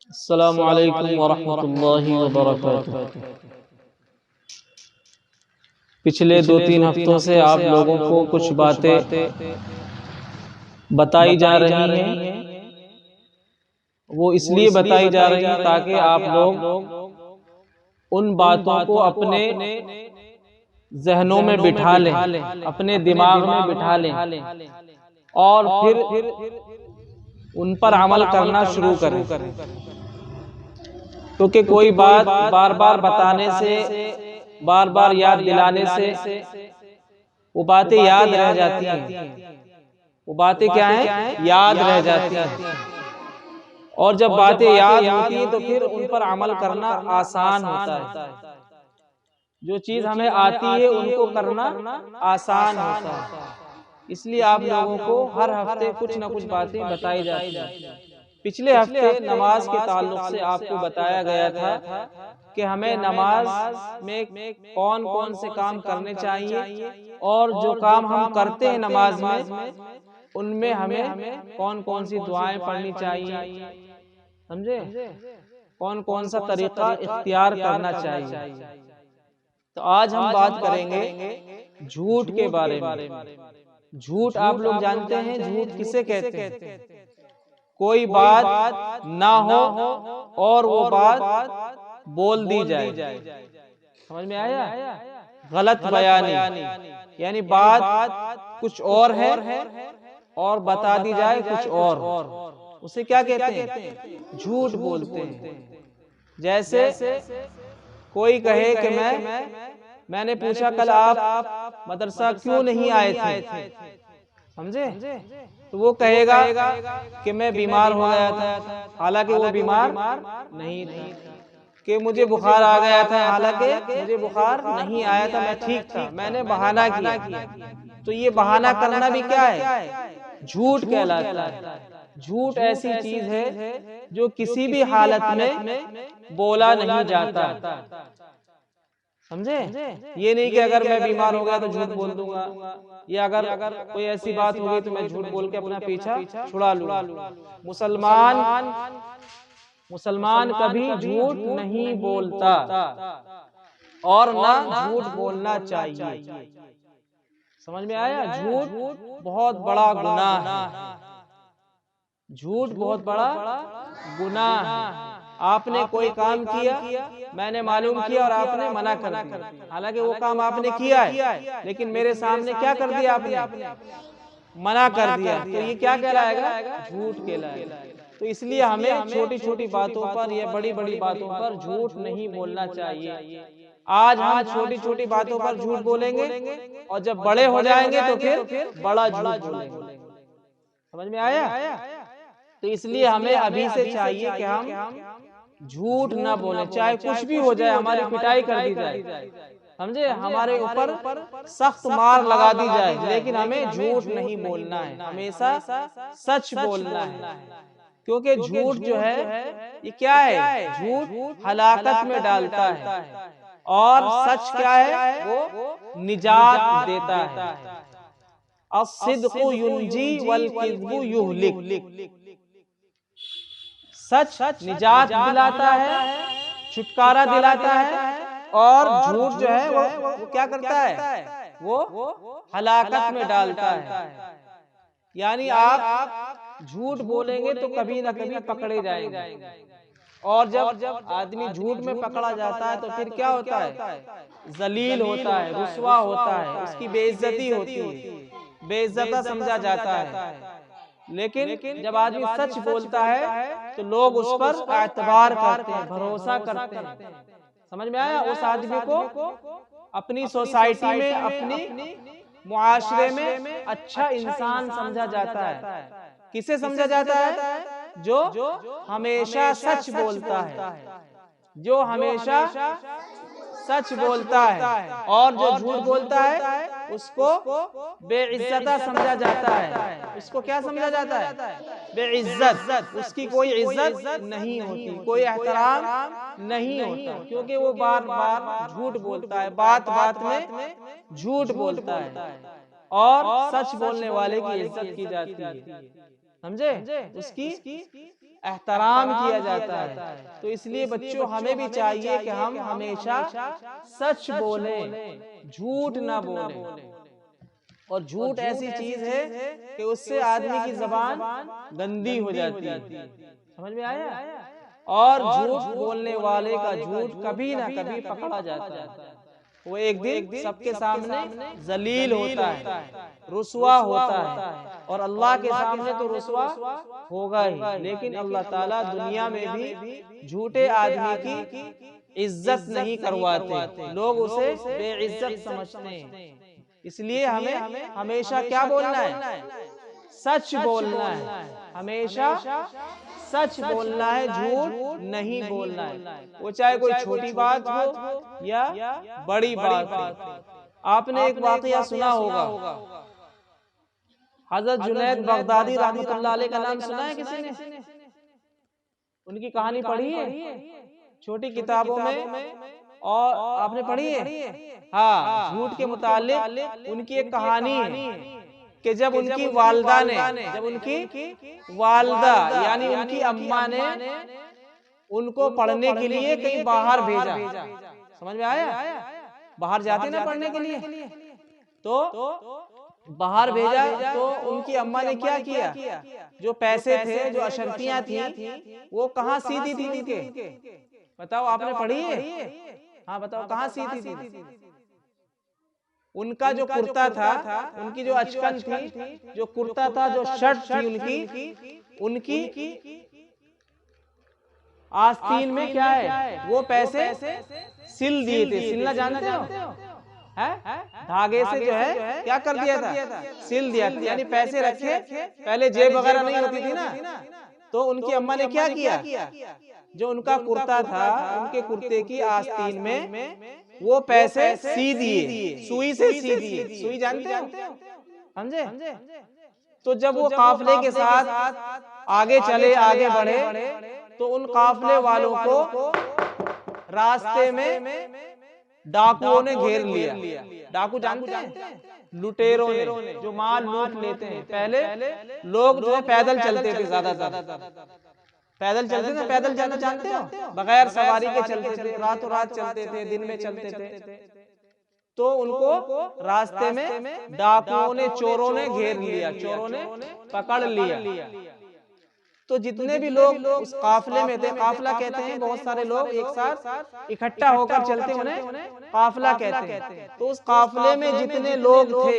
अस्सलामु अलैकुम वरहमतुल्लाहि वबरकातुहू। पिछले 2-3 हफ्तों से आप लोगों को कुछ बातें बताई जा रही हैं। वो इसलिए बताई जा रही हैं ताकि आप लोग उन बातों को अपने जहनों में बिठा लें, अपने दिमाग में बिठा लें और फिर उन पर अमल करना शुरू करें। क्योंकि कोई बात बार बार बताने से, बार बार याद दिलाने से वो बातें याद रह जाती हैं। वो बातें क्या हैं? याद रह जाती हैं। और जब बातें याद होती हैं तो फिर उन पर अमल करना आसान होता है। जो चीज हमें आती है उनको करना आसान होता है। इसलिए आप लोगों को हर हफ्ते कुछ ना कुछ बातें बताई जाती हैं। पिछले हफ्ते नमाज के ताल्लुक से आपको बताया गया था कि हमें नमाज में कौन कौन से काम करने चाहिए और जो काम हम करते हैं नमाज में उनमें हमें कौन कौन सी दुआएं पढ़नी चाहिए, समझे, कौन कौन सा तरीका इख्तियार करना चाहिए। तो आज हम बात करेंगे झूठ के बारे में। झूठ आप लोग जानते हैं, झूठ किसे कहते हैं? कोई बात ना हो और वो बात बोल दी जाए। समझ में आया? गलत बयानी, यानी बात कुछ और है और बता दी जाए कुछ और। उसे क्या कहते हैं? झूठ बोलते हैं। जैसे कोई कहे कि मैंने पूछा कल आप मदरसा क्यों नहीं आए थे, समझे, तो वो कहेगा कि मैं बीमार हो गया था, हालांकि वो बीमार नहीं था। कि मुझे बुखार आ गया था, हालांकि मुझे बुखार नहीं आया था, मैं ठीक था, मैंने बहाना किया। तो ये बहाना करना भी क्या है? झूठ कहलाता है। झूठ ऐसी चीज है जो किसी भी हालत में बोला नहीं जाता, समझे। ये नहीं कि अगर मैं बीमार हो गया तो झूठ बोल दूंगा, या अगर कोई ऐसी बात हो गई तो मैं झूठ बोल के अपना पीछा छुड़ा लूंगा। मुसलमान कभी झूठ नहीं बोलता और ना झूठ बोलना चाहिए। समझ में आया? झूठ बहुत बड़ा गुनाह है। झूठ बहुत बड़ा गुनाह है। आपने कोई काम किया, मैंने मालूम किया और आपने मना कर दिया, हालांकि वो काम आपने किया है लेकिन मेरे सामने क्या कर दिया आपने? मना कर दिया। तो ये क्या कहलाएगा? झूठ कहलाएगा। तो इसलिए हमें छोटी छोटी बातों पर या बड़ी बड़ी बातों पर झूठ नहीं बोलना चाहिए। आज हम छोटी छोटी बातों पर झूठ बोलेंगे और जब बड़े हो जाएंगे तो फिर बड़ा झूठ बोलेंगे। समझ में आया? तो इसलिए हमें अभी से चाहिए कि हम झूठ न बोले, चाहे कुछ भी हो जाए, हमारी पिटाई कर दी जाए, समझे, हमारे ऊपर सख्त मार लगा दी जाए, लेकिन हमें झूठ नहीं बोलना है, हमेशा सच बोलना है। क्योंकि झूठ जो है ये क्या है? झूठ हलाकत में डालता है और सच क्या है? वो निजात देता है। अस्सिद्क़ु युंजी वल किज़्बु युहलिक। सच निजात दिलाता है, छुटकारा दिलाता है, और झूठ जो है वो क्या करता है? वो हलाकत में डालता है। यानी आप झूठ बोलेंगे तो कभी ना कभी पकड़े जाएंगे, और जब आदमी झूठ में पकड़ा जाता है तो फिर क्या होता है? जलील होता है, रुस्वा होता है, उसकी बेइज्जती होती है, बेइज्जता समझा जाता है। लेकिन जब आदमी सच बोलता है तो लोग उस पर एतबार करते हैं, भरोसा करते हैं। समझ में आया? उस आदमी को अपनी सोसाइटी में, अपनी मुआशरे में अच्छा इंसान समझा जाता है। किसे समझा जाता है? जो हमेशा सच बोलता है, जो हमेशा सच बोलता है, और जो झूठ बोलता है उसको बेइज्जता समझा जाता है। उसको क्या समझा जाता है? बेइज्जत। उसकी कोई इज्जत नहीं होती, कोई एहतराम नहीं होता, क्योंकि वो बार बार झूठ बोलता है, बात बात में झूठ बोलता है, और सच बोलने वाले की इज्जत की जाती है, समझे, उसकी एहतराम किया जाता है। तो इसलिए बच्चों हमें भी चाहिए कि हम हमेशा सच बोलें, झूठ ना बोलें। और झूठ ऐसी चीज है कि उससे आदमी की जबान गंदी हो जाती है। समझ में आया? और झूठ बोलने वाले का झूठ कभी ना कभी पकड़ा जाता है। वो एक दिन सबके सामने जलील होता है, रुसवा होता है, और अल्लाह के सामने तो रुसवा होगा ही। लेकिन अल्लाह ताला दुनिया में भी झूठे आदमी की इज्जत नहीं करवाते, लोग उसे बेइज्जत समझते हैं। इसलिए हमें हमेशा क्या बोलना है? सच बोलना है। हमेशा सच बोलना है, झूठ नहीं बोलना है। वो चाहे कोई छोटी बात हो या बड़ी बात हो। आपने एक वाकया सुना होगा, हजरत जुनैद बगदादी रहमतुल्लाह अलैह का नाम सुना है किसी ने? उनकी कहानी पढ़ी है छोटी किताबों में, और आपने पढ़ी है? हाँ, झूठ के मुतालिक उनकी एक कहानी है कि जब उनकी वालदा ने, जब उनकी वालदा यानी उनकी अम्मा ने उनको पढ़ने के लिए कहीं बाहर भेजा। समझ में आया? बाहर जाते ना पढ़ने के लिए, तो बाहर भेजा तो उनकी अम्मा ने क्या किया? जो पैसे थे, जो अशरफियां थी, वो कहाँ सीधी थी उनके? बताओ, आपने पढ़ी है? हाँ बताओ, कहाँ सीधी थी? उनका जो कुर्ता था, उनकी जो अचकन थी, जो कुर्ता था, जो शर्ट थी उनकी आस्तीन में क्या है? वो पैसे सिल दिए थे। सिलना जानते हो? है? धागे से जो है क्या कर दिया था? सिल दिया था। यानी पैसे रखे, पहले जेब वगैरह नहीं होती थी ना, तो उनकी अम्मा ने क्या किया? जो उनका कुर्ता था, उनके कुर्ते की आस्तीन में वो पैसे सी दिए, सुई से सी दिए। सुई जानते हो? समझे? तो जब वो काफले के साथ आगे चले, आगे बढ़े, तो उन काफले वालों को रास्ते में डाकुओं ने घेर लिया। डाकू जानते हैं? लुटेरों ने, जो माल लूट लेते हैं। पहले लोग जो है पैदल चलते थे, ज्यादातर पैदल चलते थे। पैदल जाना जानते हो? बगैर सवारी के चलते थे, रातों रात चलते थे, दिन में चलते थे। तो उनको रास्ते में डाकुओं ने, चोरों ने घेर लिया, चोरों ने पकड़ लिया। तो जितने भी लोग उस काफले में थे, काफला कहते हैं बहुत सारे लोग एक साथ इकट्ठा होकर चलते, उन्हें काफला कहते हैं। तो उस काफले में जितने लोग थे,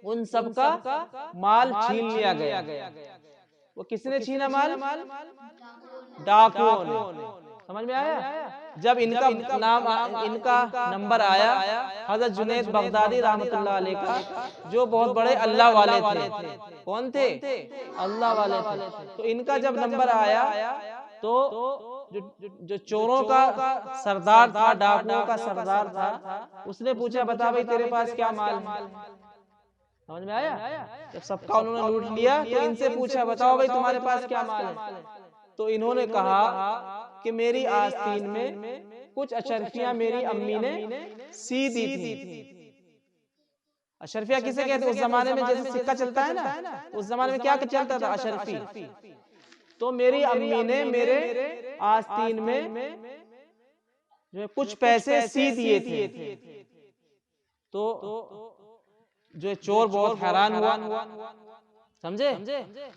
उन सबका माल छीन लिया गया। वो किसने छीना माल? डाकुओं ने। समझ में आया? जब इनका नंबर आया, हजरत जुनैद बगदादी रहमतुल्लाह अलैह का, जो बहुत बड़े अल्लाह वाले थे। कौन थे? अल्लाह वाले थे। तो इनका जब नंबर आया, तो जो चोरों का सरदार था, डाकुओं का सरदार था, उसने पूछा, बता भाई तेरे पास क्या माल है? समझ में आया? जब सबका उन्होंने लूट लिया, तो इनसे पूछा, बताओ भाई तुम्हारे पास क्या माल है? तो इन्होंने कहा कि मेरी आस्तीन में कुछ अशरफियां मेरी अम्मी ने सी दी थी। अशरफिया किसे कहते हैं? उस जमाने में जैसे सिक्का चलता है ना, उस जमाने में क्या चलता था? अशरफी। तो मेरी अम्मी ने मेरे आस्तीन में जो कुछ पैसे सी दिए थे। तो जो चोर बहुत हैरान हुआ, समझे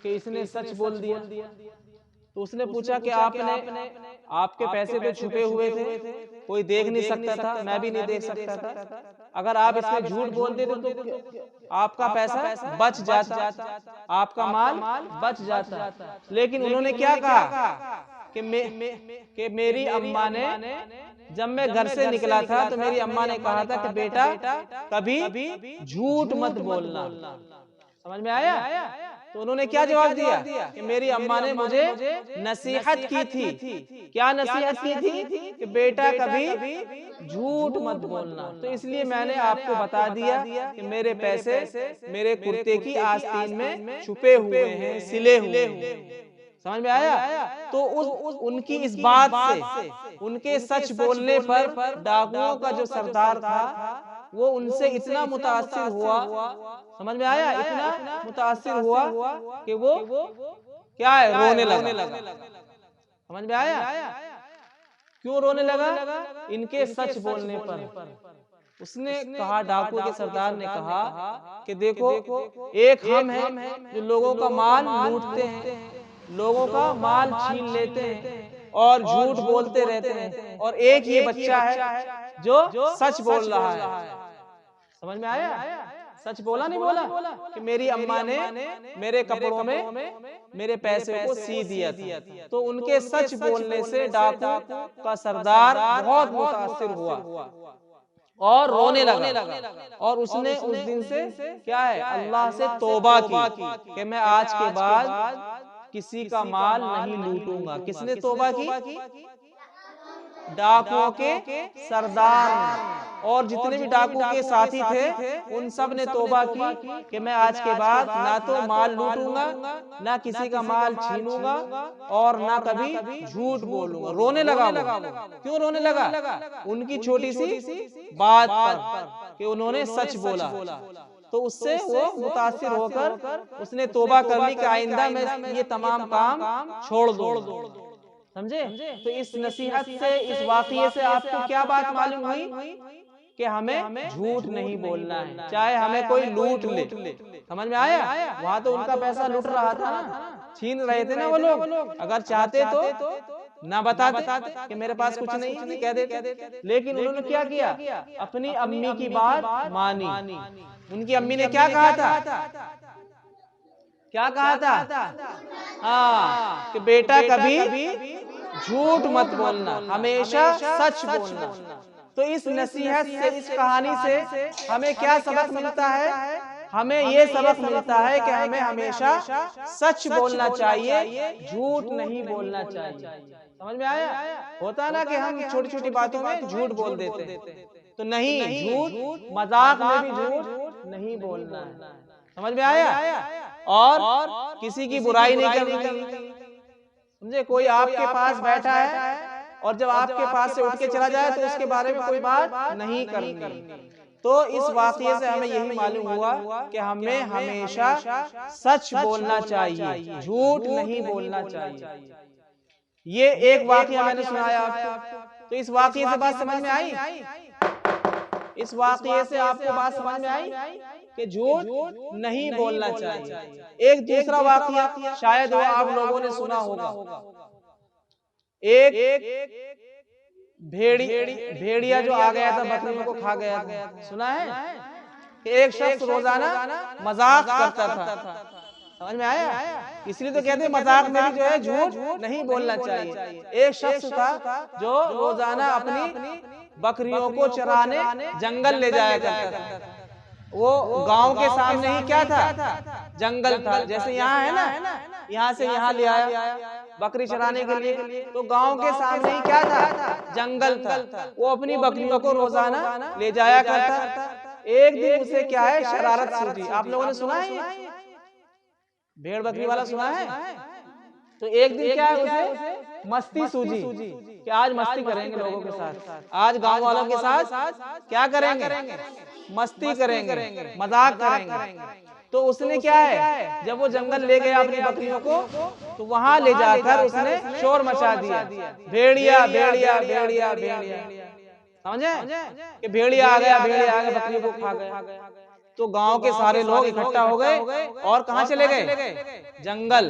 कि इसने सच बोल दिया। तो उसने पूछा कि आपके पैसे तो छुपे हुए थे, कोई देख नहीं सकता था, मैं भी नहीं देख सकता था। अगर आप इसमें झूठ बोल देते तो आपका पैसा बच जाता, आपका माल बच जाता। लेकिन उन्होंने क्या कहा कि मेरी अम्मा ने, जब मैं घर से निकला था तो मेरी अम्मा ने कहा था कि बेटा कभी झूठ मत बोलना। समझ में आया? तो उन्होंने क्या जवाब दिया कि मेरी अम्मा ने मुझे नसीहत की थी। क्या नसीहत की थी? कि बेटा कभी झूठ मत बोलना। तो इसलिए मैंने आपको बता दिया कि मेरे पैसे मेरे कुर्ते की आस्तीन में छुपे हुए हैं, सिले हुए हैं। समझ में आया? तो उनकी इस बात से, उनके सच बोलने पर डाकुओं का जो सरदार था, वो उनसे इतना मुतासिर हुआ। समझ में आया? इतना मुतासिर हुआ कि वो क्या है, रोने लगा। समझ में आया? क्यों रोने लगा? इनके सच बोलने पर। उसने कहा, डाकू के सरदार ने कहा कि देखो, एक हम हैं जो लोगों का माल लूटते हैं, लोगों का माल छीन लेते हैं और झूठ बोलते रहते हैं, और एक ये बच्चा है जो सच बोल रहा है। समझ में आया? सच बोला नहीं बोला कि मेरी अम्मा ने मेरे कपड़ों में मेरे पैसे को सी दिया था। तो उनके सच बोलने से डाकू का सरदार बहुत मुतासिर हुआ और रोने लगा। और उसने उस दिन से क्या है, अल्लाह से तौबा की कि मैं आज के बाद किसी का माल नहीं लूटूंगा। किसने तौबा की? डाकुओं के सरदार ने। और जितने भी डाकू के साथी थे उन सब ने तौबा की कि मैं आज के बाद ना तो माल लूटूंगा, ना किसी का माल छीनूंगा, और ना कभी झूठ बोलूंगा। रोने लगा वो। क्यों रोने लगा? उनकी छोटी सी बात पर कि उन्होंने सच बोला। तो उससे वो मुतासिर होकर उसने तौबा कर ली कि आइंदा मैं ये तमाम काम छोड़ दूं। समझे? तो इस नसीहत से, इस वाक़ये से आपको क्या बात मालूम हुई कि हमें झूठ नहीं बोलना है, चाहे हमें कोई लूट ले। समझ में आया? वहां तो उनका पैसा लूट रहा था ना, छीन रहे थे ना वो लोग। अगर चाहते तो ना बताते कि मेरे पास कुछ नहीं है, कह देते। लेकिन उन्होंने क्या किया? अपनी अम्मी की बात मानी। उनकी अम्मी ने क्या कहा था? क्या कहा था? हाँ, कि बेटा कभी झूठ मत बोलना, हमेशा सच बोलना। तो इस नसीहत से, इस कहानी से हमें क्या सबक मिलता है? हमें ये सबक मिलता है कि हमें हमेशा सच बोलना चाहिए, झूठ नहीं बोलना चाहिए। समझ में आया? होता है ना कि हम छोटी छोटी बातों में झूठ बोल देते हैं। तो नहीं, झूठ, मजाक में भी झूठ नहीं बोलना है। समझ में आया? और किसी की बुराई नहीं करनी। समझे? कोई आपके पास बैठा है और जब आपके पास से उठ के चला जाए तो उसके बारे में कोई बात नहीं करनी। तो इस वाक़ये से हमें यही मालूम हुआ कि हमें हमेशा सच बोलना चाहिए, झूठ नहीं बोलना चाहिए। ये एक वाक़या मैंने सुनाया आपको। तो इस वाक़ये से बात समझ में आई? इस वाक़ये से आपको बात समझ में आई कि झूठ नहीं बोलना चाहिए। एक दूसरा वाक़या शायद वो आप लोगों ने सुना होगा। एक भेड़िया जो आ गया था, बकरियों को खा गया था। सुना है कि एक शख्स रोजाना मजाक करता था। समझ में आया? इसलिए तो कहते हैं मजाक में भी जो है झूठ नहीं बोलना चाहिए। एक शख्स था जो रोजाना अपनी बकरियों को चराने जंगल ले जाया करता था। वो गांव के सामने ही क्या था? जंगल था। जैसे यहाँ है ना, यहाँ से यहाँ ले आया बकरी चराने के लिए, तो गांव के सामने ही क्या था? जंगल था। वो अपनी बकरियों को रोजाना ले जाया करता। एक दिन उसे क्या है, शरारत सूझी। आप लोगों ने सुना है भेड़ बकरी वाला, सुना है? तो एक दिन क्या है, उसे मस्ती सूझी कि आज मस्ती करेंगे लोगों के साथ, आज गांव वालों के साथ क्या करेंगे? मस्ती करेंगे, मजाक करेंगे। तो उसने क्या है, जब वो जंगल ले गया अपनी बकरियों को, तो वहां ले जाकर उसने शोर मचा दिया, भेड़िया भेड़िया भेड़िया भेड़िया। समझे कि भेड़िया आ गया, भेड़िया आ गया, बकरियों को खा गया। तो गांव के सारे लोग इकट्ठा हो गए और कहां चले गए? जंगल,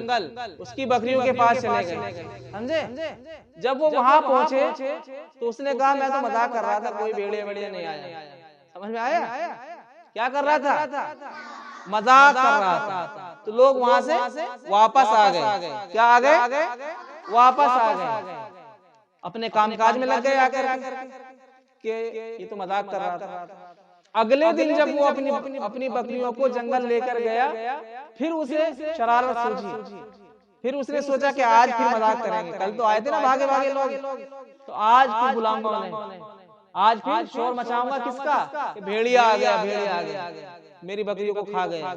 उसकी बकरियों के पास चले गए। समझे? जब वो वहां पहुंचे तो उसने कहा मैं तो मजाक कर रहा था, कोई भेड़िया भेड़िया नहीं आया। समझ में आया? क्या कर रहा था? मजाक कर रहा था। तो लोग वहां से वापस आ गए। क्या आ गए? वापस आ गए, अपने कामकाज में लग गए आकर के ये तो मजाक कर रहा था। अगले दिन जब वो अपनी बकरियों को जंगल लेकर गया, फिर उसे शरारत सूझी। फिर उसने सोचा कि आज फिर मजाक करेंगे। कल तो आए थे ना भागे भागे लोग, तो आज फिर बुलाऊंगा उन्हें, आज फिर शोर मचाऊंगा। किसका? कि भेड़िया आ गया, भेड़िया आ गया, मेरी बकरियों को खा गया।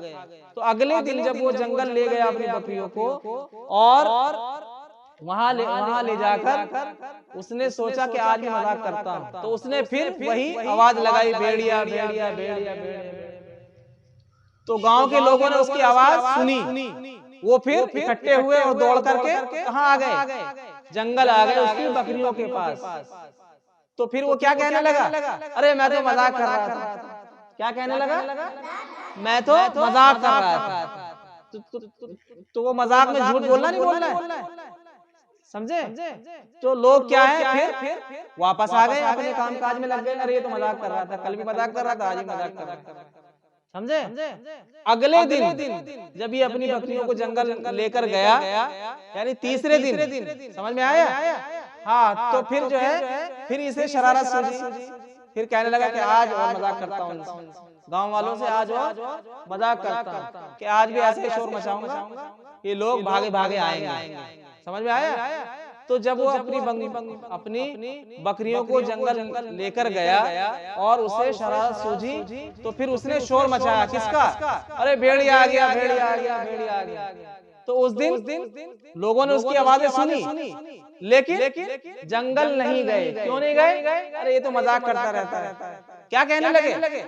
तो अगले दिन जब वो जंगल ले गया अपनी बकरियों को और वहां ले जाकर उसने सोचा कि आज मैं मजाक करता हूं, तो उसने फिर वही आवाज लगाई, भेड़िया भेड़िया भेड़िया भेड़िया। तो गांव के लोगों ने उसकी आवाज सुनी वो फिर इकट्ठे हुए और दौड़ करके कहाँ आ गए, जंगल आ गए उसकी बकरियों के पास। तो फिर वो क्या कहने लगा, अरे मैं तो मजाक कर रहा था। क्या कहने लगा, मैं तो मजाक कर रहा था। तो वो मजाक में झूठ बोलना नहीं बोलना है, समझे। तो लोग क्या है, फिर वापस आ गए अपने काम काज में लग गए। अरे ये तो मजाक कर रहा था, कल भी मजाक कर रहा था, आज भी मजाक कर रहा था, समझे। अगले दिन जब ये अपनी बकरियों को जंगल लेकर गया, यानी तीसरे दिन, समझ में आया। हाँ, तो फिर जो है फिर इसे शरारत सूझी, फिर कहने लगा कि आज और मजाक करता हूँ गांव वालों से, आज और मजाक करता हूँ कि आज भी ऐसे शोर मचाऊंगा ये लोग भागे भागे आएंगे, समझ में आया। तो जब वो अपनी बकरियों को जंगल लेकर गया और उसे शरारत सूझी, तो फिर उसने शोर मचाया, किसका, अरे भेड़िया आ गया, भेड़िया आ गया, भेड़िया आ गया। तो उस दिन लोगों ने उसकी आवाजें सुनी, लेकिन जंगल नहीं गए। क्यों नहीं गए, अरे ये तो मजाक करता रहता है। क्या कहने लगे,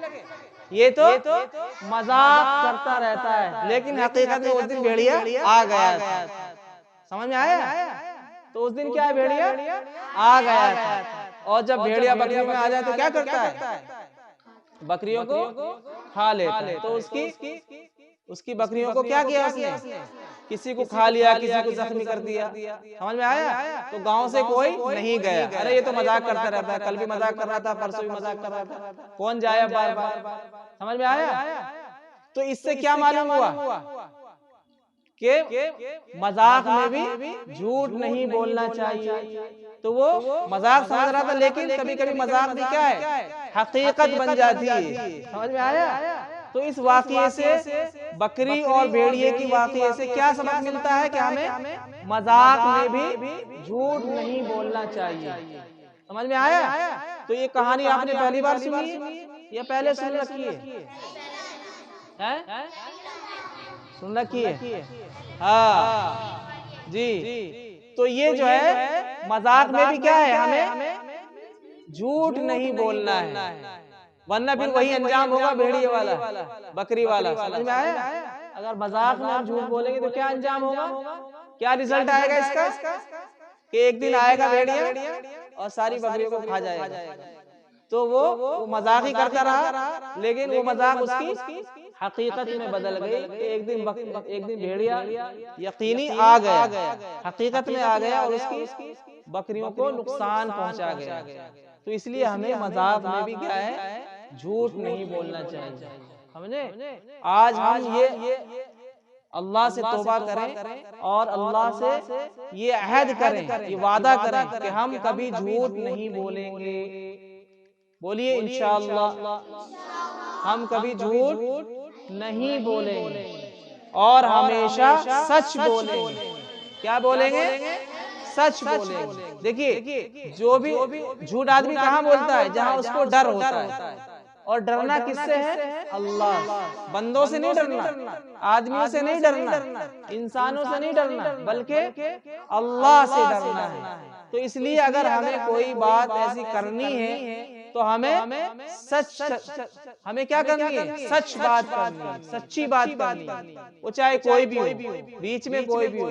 ये तो मजाक करता रहता है, लेकिन हकीकत में उस दिन भेड़िया आ गया था, समझ में आया। तो उस दिन क्या है, भेड़िया आ गया था। और जब भेड़िया बकरियों में आ जाए तो क्या करता है, बकरियों को खा लेता है। तो उसकी बकरियों को क्या किया उसने, किसी को खा लिया, किसी को जख्मी कर दिया, समझ में आया। तो गांव से कोई नहीं गया, अरे ये तो मजाक करता रहता है, कल भी मजाक कर रहा था, परसों भी मजाक कर रहा था, कौन जाए बार बार, समझ में आया। तो इससे क्या मालूम हुआ कि मजाक में भी झूठ नहीं बोलना चाहिए। तो वो मजाक समझ रहा था, लेकिन कभी कभी मजाक भी क्या है, हकीकत बन जाती है, समझ में आया। तो इस वाकये से, बकरी और भेड़िए की वाकये से क्या सबक मिलता है कि हमें मजाक में भी झूठ नहीं बोलना चाहिए, समझ में आया। तो ये कहानी आपने पहली बार सुनी है या पहले सुन रखी है, सुन रखी है। हाँ जी। तो ये जो है मजाक में भी क्या है, हमें झूठ नहीं बोलना है, वरना फिर वही अंजाम होगा भेड़िए वाला, बकरी वाला, समझ में आया। अगर मजाक में हम झूठ बोलेंगे तो क्या अंजाम होगा, क्या रिजल्ट आएगा इसका, कि एक दिन आएगा भेड़िया और सारी बकरियों को खा जाएगा। तो वो मजाक ही करता रहा, लेकिन वो मजाक उसकी हकीकत में बदल गई। एक दिन भेड़िया यकीनी आ गया, हकीकत में आ गया और उसकी बकरियों को नुकसान पहुंचा गया। तो इसलिए हमें मजाक में भी क्या है, झूठ नहीं बोलना चाहिए, समझे। आज हम ये अल्लाह से तौबा करें और अल्लाह से ये अहद करें, ये वादा करें कि हम कभी झूठ नहीं बोलेंगे। बोलिए इंशाअल्लाह हम कभी झूठ नहीं बोलेंगे और हमेशा सच बोलेंगे। क्या बोलेंगे, सच बोलेंगे। देखिए, जो भी झूठ आदमी कहाँ बोलता है, जहाँ उसको डर होता है। और डरना किससे है, अल्लाह। बंदों से नहीं डरना, आदमियों से नहीं डरना, इंसानों से नहीं डरना, बल्कि अल्लाह से डरना है। तो इसलिए अगर हमें कोई बात ऐसी करनी है तो हमें हमें क्या करनी है, सच बात करनी है, सच्ची बात करनी है, वो चाहे कोई भी हो, बीच में कोई भी हो।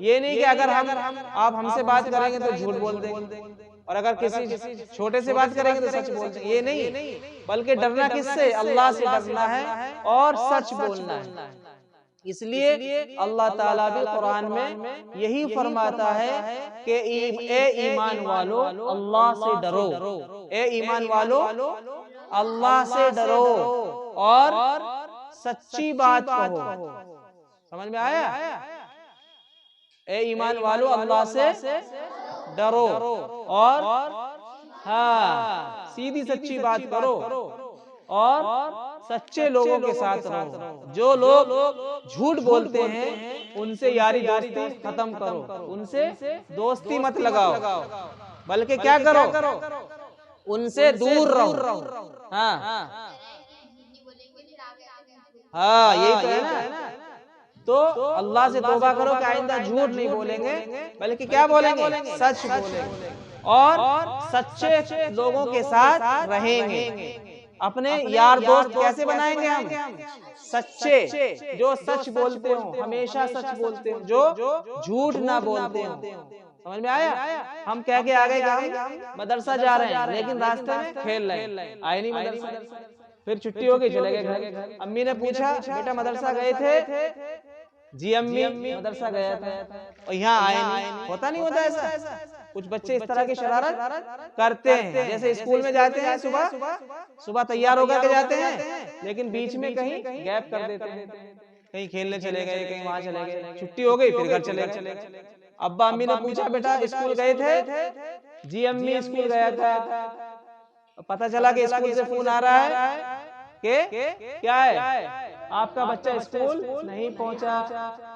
ये नहीं कि अगर आप हमसे बात करेंगे तो झूठ बोल देंगे, और अगर किसी छोटे से बात करेंगे तो सच बोल देंगे, ये नहीं, बल्कि डरना किससे, अल्लाह से डरना है और सच बोलना है। इसलिए अल्लाह ताला भी कुरान में यही फरमाता है कि ए ईमान वालो अल्लाह से डरो, ए ईमान वालो अल्लाह से डरो और सच्ची बात कहो। समझ में आया, ए ईमान वालो अल्लाह से डरो और हाँ सीधी सच्ची बात करो और सच्चे लोगों के साथ रहो। जो लोग झूठ बोलते हैं उनसे यारी दोस्ती खत्म करो, उनसे दोस्ती मत लगाओ, बल्कि क्या करो, उनसे दूर रहो। हाँ हाँ यही तो है ना। तो अल्लाह से तौबा करो कि आइंदा झूठ नहीं बोलेंगे, बल्कि क्या बोलेंगे, सच बोलेंगे और सच्चे लोगों के साथ रहेंगे। अपने यार दोस्त कैसे बनाएंगे हम? सच्चे, जो सच बोलते हो, हमेशा सच बोलते हो, जो झूठ ना बोलते हो। समझ में आया? हम कह के आ गए कि हम मदरसा जा रहे हैं, लेकिन रास्ते में खेल रहे हैं, आए नहीं मदरसा। फिर छुट्टी हो गई, चले गए घर। अम्मी ने पूछा बेटा मदरसा गए थे? जी अम्मी मदरसा गया था, और यहाँ आए नहीं। होता नहीं होता ऐसा? कुछ बच्चे इस तरह की शरारत करते हैं। जैसे स्कूल में जाते हैं, सुबह तैयार होकर के जाते हैं, लेकिन बीच में कहीं गैप कर देते हैं, कहीं खेलने चले गए, कहीं वहां चले गए, छुट्टी हो गई, फिर घर चले गए। अब्बा अम्मी ने पूछा बेटा स्कूल गए थे? जी अम्मी स्कूल गया था। पता चला कि स्कूल से फोन आ रहा है कि क्या है, आपका बच्चा स्कूल नहीं पहुंचा।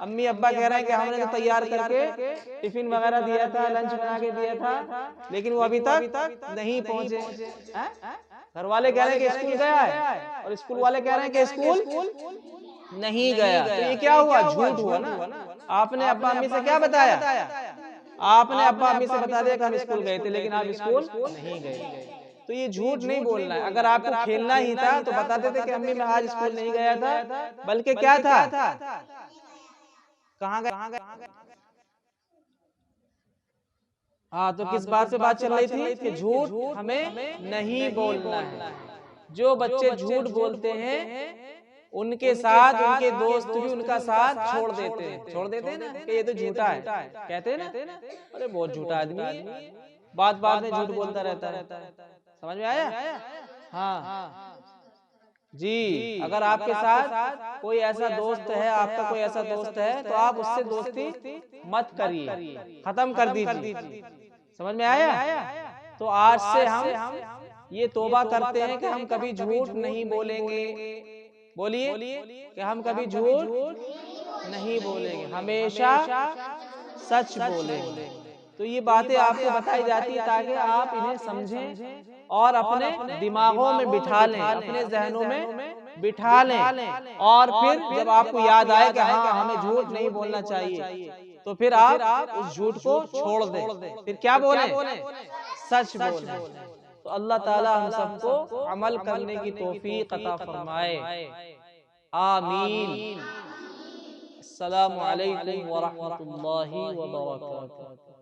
अम्मी अब्बा कह रहे हैं कि हमने तो तैयार करके टिफिन वगैरह दिया था, लंच बना के दिया था, लेकिन वो अभी तक नहीं पहुंचे। घर वाले कह रहे हैं कि स्कूल गया है, और स्कूल वाले कह रहे हैं कि स्कूल नहीं गया। तो ये क्या हुआ? झूठ हुआ ना। आपने अब्बा अम्मी से क्या बताया? आपने अब्बा अम्मी से बता दिया कि हम स्कूल गए थे, लेकिन आप स्कूल नहीं गए। तो ये झूठ नहीं बोलना है। अगर आपको खेलना ही था तो बता देते कि अम्मी मैं आज स्कूल नहीं गया था, बल्कि क्या था, कहाँ गया। हाँ, तो किस बात पे बात चल रही थी कि झूठ हमें नहीं बोलना है। जो बच्चे झूठ बोलते हैं उनके साथ उनके दोस्त भी उनका साथ छोड़ देते हैं ना, कि ये तो झूठा है, कहते हैं ना, अरे बहुत झूठा आदमी है, बात में झूठ बोलता रहता है। समझ में आया? हाँ जी। अगर आपके साथ कोई ऐसा दोस्त है, आपका कोई ऐसा दोस्त है, तो आप उससे दोस्ती मत करिए, खत्म कर दीजिए। समझ में आया? तो आज से हम ये तौबा करते हैं कि हम कभी झूठ नहीं बोलेंगे। बोलिए कि हम कभी झूठ नहीं बोलेंगे, हमेशा सच बोलेंगे। तो ये बातें आपको बताई जाती है ताकि आप इन्हें समझें और अपने दिमागों में बिठा लें, अपने जहनों में बिठा लें, और फिर जब आपको याद आए कि हाँ हमें झूठ नहीं बोलना चाहिए, तो फिर आप उस झूठ को छोड़ दें। फिर क्या बोलें? सच बोलें। तो अल्लाह ताला हम सबको अमल करने की तौफीक अता फरमाए। आमीन। अस्सलामु अलैकुम व रहमतुल्लाहि व बरकातुहू।